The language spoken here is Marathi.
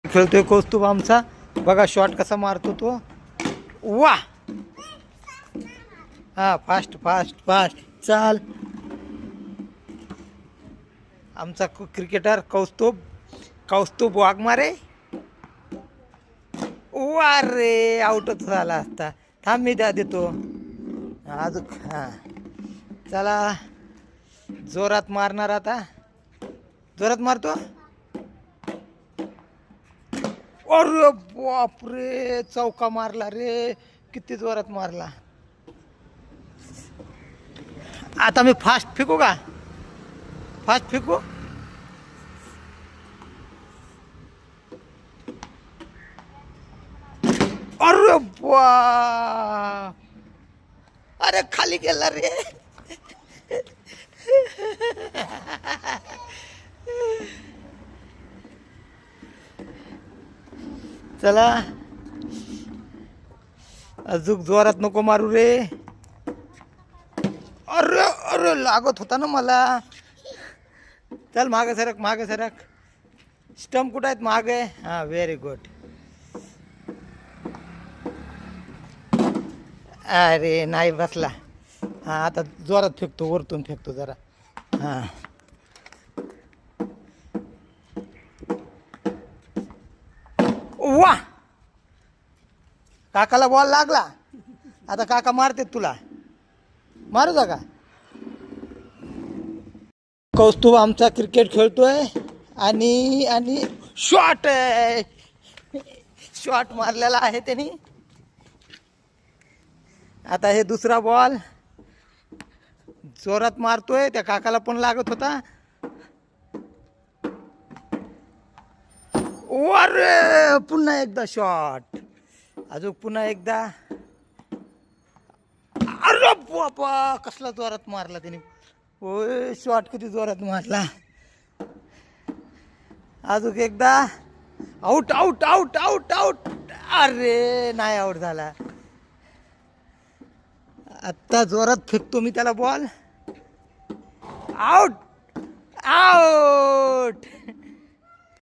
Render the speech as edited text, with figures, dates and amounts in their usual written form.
खेळतोय कौस्तुभ आमचा. बघा शॉट कसा मारतो तो. वा हा, फास्ट फास्ट फास्ट चाल. आमचा क्रिकेटर कौस्तुभ कौस्तुभ वाघमारे. वा रे, आउटच झाला असता. थांब मी द्या देतो अजून. हां चला, जोरात मारणार आता. जोरात मारतो. अरे बापरे, चौका मारला रे. किती जोरात मारला. आता मी फास्ट फेकू का? फास्ट फेकू. अरे बा, अरे खाली गेला रे. चला, अजून जोरात नको मारू रे. अरे अरे, लागत होता ना मला. चल मागे सरक, मागे सरक. स्टंप कुठं आहेत? मागे. हां, व्हेरी गुड. अरे नाही बसला. हां, आता जोरात फेकतो, वरतून फेकतो जरा. हां, वा, काकाला बॉल लागला. आता काका मारते तुला. मारू का? कौस्तुभ आमचा क्रिकेट खेळतोय आणि आणि शॉट आहे. शॉट मारलेला आहे त्यांनी. आता हे दुसरा बॉल जोरात मारतोय. त्या काकाला पण लागत होता. अरे पुन्हा एकदा शॉट. अजून पुन्हा एकदा. अरे बापा, कसला जोरात मारला त्याने. होय, शॉट किती जोरात मारला. अजून एकदा. Out out out out out. अरे नाही, आऊट झाला. आत्ता जोरात फेकतो मी त्याला बॉल. Out out.